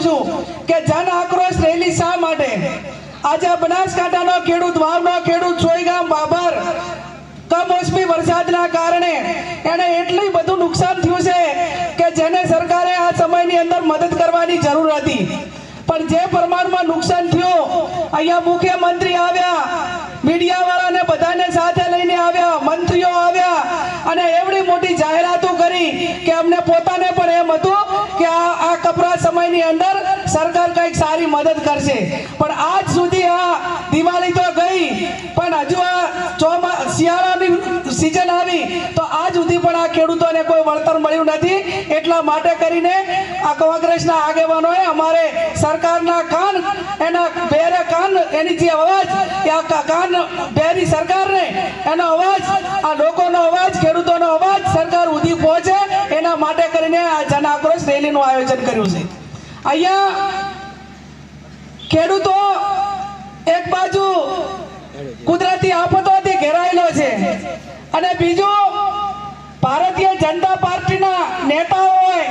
છું કે જન આક્રોશ રેલી શા માટે આજે બનાસકાંઠાનો ખેડૂત વાવનો ખેડૂત સોયગામ બાબર કમોસમી વરસાદના કારણે એને એટલું બધું નુકસાન થયું છે કે જેને સરકારે આ સમયની અંદર મદદ કરવાની જરૂર હતી, પણ જે પ્રમાણમાં નુકસાન થયું, અહીંયા મુખ્યમંત્રી આવ્યા, મીડિયા વાળાને બધાને સાથે લઈને આવ્યા, મંત્રીઓ આવ્યા અને એવડી મોટી જાહેરાતો કરી કે અમને પોતાને પણ એમ હતું કે આ કપરા સમયની અંદર સરકાર કંઈક સારી મદદ કરશે, પણ આજ સુધી આ દિવાળી તો ગઈ પણ હજુ આ શિયાળાની સિઝન આવી તો આજ સુધી પણ આ ખેડૂતોને કોઈ વળતર મળ્યું નથી। એટલા માટે કરીને આ કોંગ્રેસના આગેવાનોએ અમારે સરકારના કાન એના બેરે કાન એની જે અવાજ આ કાન બેરી સરકારને એનો અવાજ આ લોકોનો અવાજ ખેડૂતોનો અવાજ સરકાર સુધી પહોંચે એના માટે કરીને આ જન આક્રોશ રેલીનું આયોજન કર્યું છે। અહીંયા ખેડૂતો એક બાજુ કુદરતી આફતોથી ઘેરાયેલો છે અને બીજું ભારતીય જનતા પાર્ટીના નેતાઓ હોય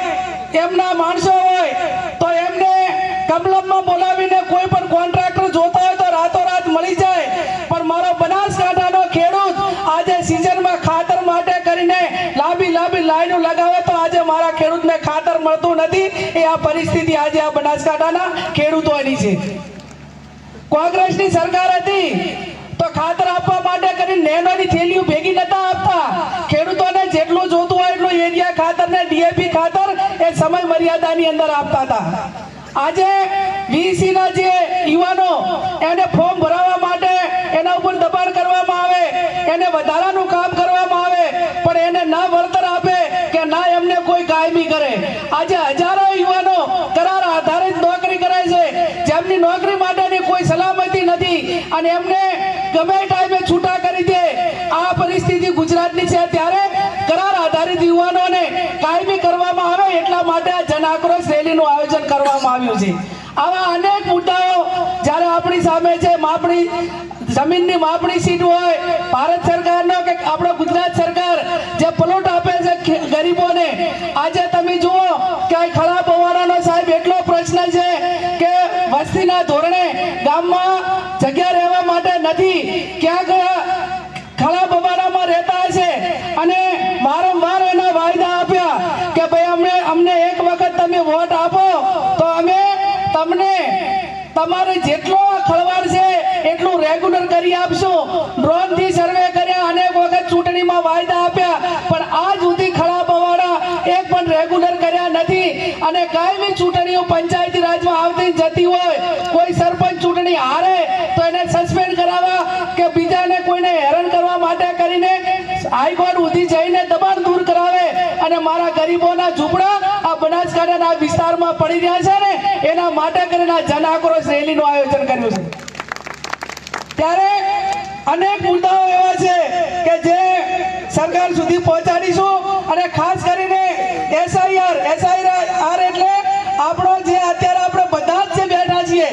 એમના માણસો હોય તો એમને કમલમમાં બોલાવીને કોઈ પણ કોન્ટ્રાક્ટર જોતા હોય તો રાતોરાત મળી જાય, પણ મારો બનાસકાંઠાનો ખેડૂત આજે સિઝનમાં ખાતર માટે કરીને લાંબી લાઈનો લગાવે તો આજે મારા ખેડૂતને ખાતર મળતું નથી। એ આ પરિસ્થિતિ આજે આ બનાસકાંઠાના ખેડૂતોની છે। કોંગ્રેસની સરકાર હતી તો ખાતર આપવા માટે કરીને નેનોની થેલીઓ ભેગી નતા આપતા, ખેડૂતોને જેટલું જોતું હોય એટલું એરિયા ખાતર ને ડીએપી ખાતર એ સમય મર્યાદાની અંદર આપતા હતા। આજે વીસી ના જે યુવાનો એને ફોર્મ ભરાવવા માટે એના ઉપર દબાણ કરવામાં આવે, એને વધારાનું કામ કરવામાં આવે પણ એને ના વળતર આપે કે ના એમને કોઈ કાયમી કરે। આજે હજારો યુવાનો કરાર આધારિત નોકરી કરે છે જેમની નોકરી માટેની કોઈ સલામતી નથી અને એમને ગમે ટાઈમે છૂટા કરી દે। આ પરિસ્થિતિ ગુજરાતની છે ત્યારે કરાર આધારિત યુવાનોને કાયમી કરવામાં આવે એટલા માટે આ જન આક્રોશ રેલીનું આયોજન કરવામાં આવ્યું છે। આવા અનેક મુદ્દાઓ જ્યારે આપણી સામે છે, માપણી જમીનની માપણી સીટ હોય, ભારત સરકારનો કે આપણો ગુજરાત સરકાર જે પ્લોટ આપે છે ગરીબોને, આજે તમે જુઓ કે ખળા બવાડાનો સાહેબ એટલો પ્રશ્ન છે કે વસ્તીના ધોરણે ગામમાં જગ્યા રહેવા માટે નથી, ક્યાંક ખળા બવાડામાં રહેતા હશે અને વારંવાર એના વાયદા આપ્યા કે ભાઈ અમને એક વખત તમે વોટ આપો તો અમે તમને તમારે જેટલો ખળવાડ છે એટલું રેગ્યુલર કરી આપશું। ડ્રોન થી સર્વે કર્યા, અનેક વખત ચૂંટણીમાં વાયદા આપ્યા પણ આજ સુધી ખળા બવાડા એક પણ રેગ્યુલર કર્યા નથી અને કાયમી ચૂંટણીઓ પંચાયતી રાજમાં આવતી જતી હોય, કોઈ સરપંચ ચૂંટણી હારે તો એને સસ્પેન્ડ કરાવવા કે બીજાને કોઈને હેરાન કરવા માટે કરીને હાઈકોર્ટ સુધી જઈને દબાણ દૂર કરાવે અને મારા ગરીબોના ઝૂંપડા આ બનાસકાંઠાના વિસ્તારમાં પડી રહ્યા છે ને એના માટે કરીને આ જન આક્રોશ રેલીનું આયોજન કર્યું છે। ત્યારે અનેક મુદ્દાઓ એવા છે કે જે સરકાર સુધી પહોંચાડીશું અને ખાસ કરીને એસઆઈઆર એટલે આપણો જે અત્યારે આપણે બધા જ જે બેઠા છીએ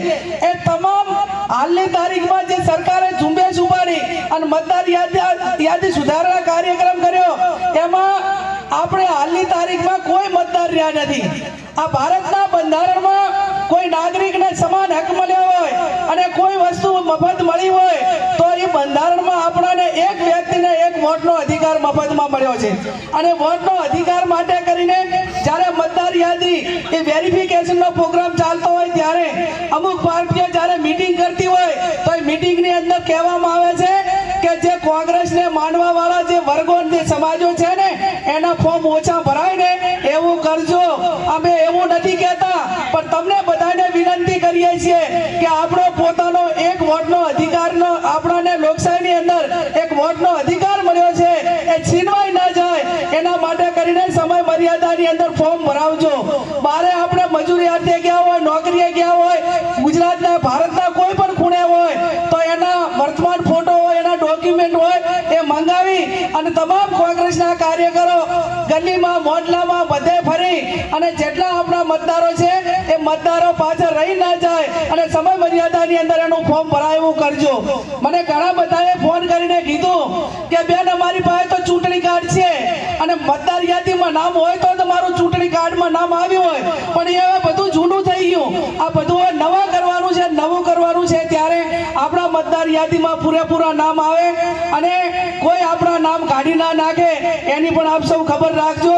એ તમામ હાલની તારીખમાં જે સરકારે ઝુંબેશ ઉપાડી અને મતદાર યાદી સુધારણા કાર્યક્રમ કર્યો એમાં આપણે હાલની તારીખમાં કોઈ મતદાર રહ્યા નથી। આ ભારતના બંધારણમાં કોઈ નાગરિકને સમાન હક મળ્યો હોય અને કોઈ વસ્તુ મફત મળી હોય તો એ બંધારણમાં આપણને એક વ્યક્તિને એક વોટનો અધિકાર મફતમાં મળ્યો છે અને વોટનો અધિકાર માટે કરીને જ્યારે મતદાર યાદી એ વેરિફિકેશનનો પ્રોગ્રામ ચાલતો હોય ત્યારે અમુક પાર્ટીઓ જ્યારે મીટિંગ કરતી હોય તો એ મીટિંગની અંદર કહેવામાં આવે છે કે જે કોંગ્રેસને માનવા વાળા જે વર્ગો જે સમાજો છે ને એના ફોર્મ ઓછા ભરાય ને એવું કરજો। અમે એવું નથી કહેતા પણ તમને બધાને વિનંતી કરીએ છીએ કે આપણો પોતાનો એક વોટનો અધિકારનો આપણને લોકશાહીની અંદર એક વોટનો અધિકાર મળ્યો છે એ છીનવાઈ ન જાય એના માટે કરીને સમય મર્યાદાની અંદર ફોર્મ ભરાવજો। બારે આપણે મજૂરી અર્થે ગયા હોય, નોકરીએ ગયા હોય, ગુજરાતના ભારતના કોઈ પણ ખૂણે હોય તો એના વર્તમાન ફોટો હોય, એના ડોક્યુમેન્ટ હોય એ મંગાવી અને તમામ કોંગ્રેસના કાર્યકરો ગલીમાં મોહલ્લામાં બધે ફરી અને જેટલા આપણા મતદારો છે એ મતદારો પાછળ રહી ના જાય અને સમય મર્યાદાની અંદર એનું ફોર્મ ભરાય એવું કરજો। મને ઘણા બધાએ ફોન કરીને કીધું કે બેન અમારી પાસે તો ચૂંટણી કાર્ડ છે અને મતદાર યાદીમાં નામ હોય તો તમારું ચૂંટણી કાર્ડમાં નામ આવ્યું હોય પણ એ હવે બધું જૂનું થઈ ગયું યાદીમાં પૂરેપૂરા નામ આવે અને કોઈ આપણા નામ કાઢી ના નાખે એની પણ આપ સૌ ખબર રાખજો.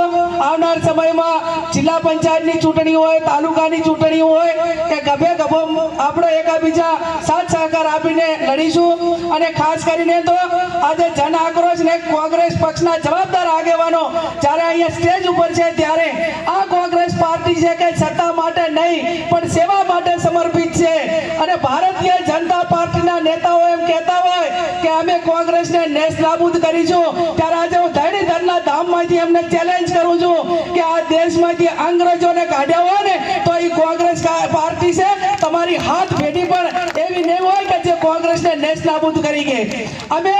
આવનાર સમયમાં જિલ્લા પંચાયતની ચૂંટણી હોય, તાલુકાની ચૂંટણી હોય, એ ગભે ગભો આપણે એકાબીજા સાથ સહકાર આપીને લડીશું. અને ખાસ કરીને તો આજે જન આક્રોશ ને કોંગ્રેસ પક્ષના જવાબદાર આગેવાનો જ્યારે અહીંયા સ્ટેજ ઉપર છે ત્યારે આ કોંગ્રેસ પાર્ટી છે કે સત્તા માટે નહીં પણ સેવા માટે સમર્પિત છે. અને ભારતીય જનતા પાર્ટીના નેતાઓ એમ કહેતા હોય કે અમે કોંગ્રેસને નેસ્ત નાબૂદ કરીશું, ત્યારે આજે હું ધરણીધરના ધામમાંથી એમને ચેલેન્જ કરું છું કે આ દેશમાંથી અંગ્રેજોને કાઢ્યા હોય ને તો એ કોંગ્રેસ પાર્ટી છે, તમારી હાથ પેઢી પણ એવી નહીં હોય કે જે કોંગ્રેસને નેસ્ત નાબૂદ કરી ગઈ. અમે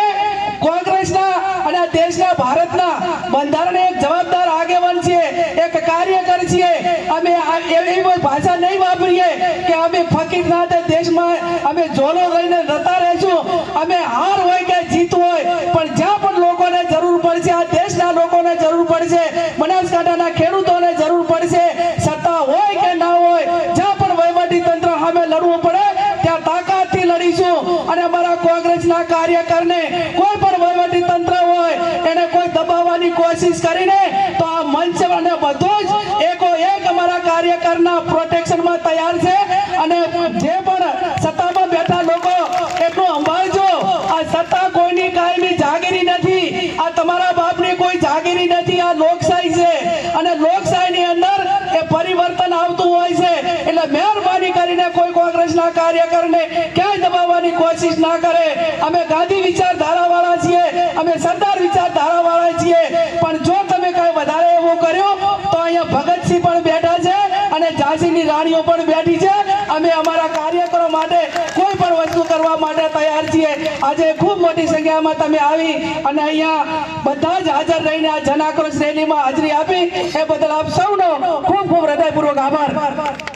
કોંગ્રેસના અને આ દેશના ભારતના બંધારણના એક જવાબદાર આગેવાન છીએ, એક કાર્યકર છીએ. અમે એવી ભાષા નહીં વાપરીએ કે અમે ફકીરનાથ દેશમાં અમે ઝોલો લઈને જતા રહેશું. અમે હાર હોય કે જીત હોય પણ જ્યાં પણ લોકોને જરૂર પડશે, આ દેશના લોકોને જરૂર પડશે, બનાસકાંઠાના ખેડૂતોને જરૂર પડશે, સત્તા હોય કે ના હોય, જ્યાં પણ વહીવટી તંત્ર સામે લડવું પડે ત્યાં તાકાતથી લડીશું. અને અમારા કોંગ્રેસના કાર્યકરને કોઈ પણ વહીવટી તંત્ર હોય એને કોઈ દબાવવાની કોશિશ કરીને તો આ મંચ અને બધું જ એકો એક અમારા કાર્યકરના પ્રોટેક્શનમાં તૈયાર છે. અને જે પણ સત્તામાં બેઠા લોકો એટલું સંભાળજો, આ સત્તા કોઈની કાયમી જાગીરી નથી, આ તમારા બાપની કોઈ જાગીરી નથી, આ લોકશાહી છે. અને લોકશાહીની અંદર એ પરિવર્તન આવતું હોય છે. એટલે મહેરબાની કરીને કોઈ કોંગ્રેસના કાર્યકરને ક્યાંય દબાવવાની કોશિશ ના કરે. અમે ગાંધી વિચારધારાવાળા છીએ, અમે સરદાર વિચારધારાવાળા છીએ. પણ જો તમે કઈ વધારે એવું કર્યું તો અહીંયા ભગતસિંહ પણ બેઠા છે અને ઝાંસીની રાણીઓ પણ બેઠી છે. અમે અમારા કાર્યકરો માટે કોઈ પણ વસ્તુ કરવા માટે તૈયાર છીએ. આજે ખૂબ મોટી સંખ્યામાં તમે આવી અને અહીંયા બધા જ હાજર રહીને આ જન આક્રોશ રેલીમાં હાજરી આપી એ બદલ આપ સૌનો ખૂબ ખૂબ હૃદયપૂર્વક આભાર.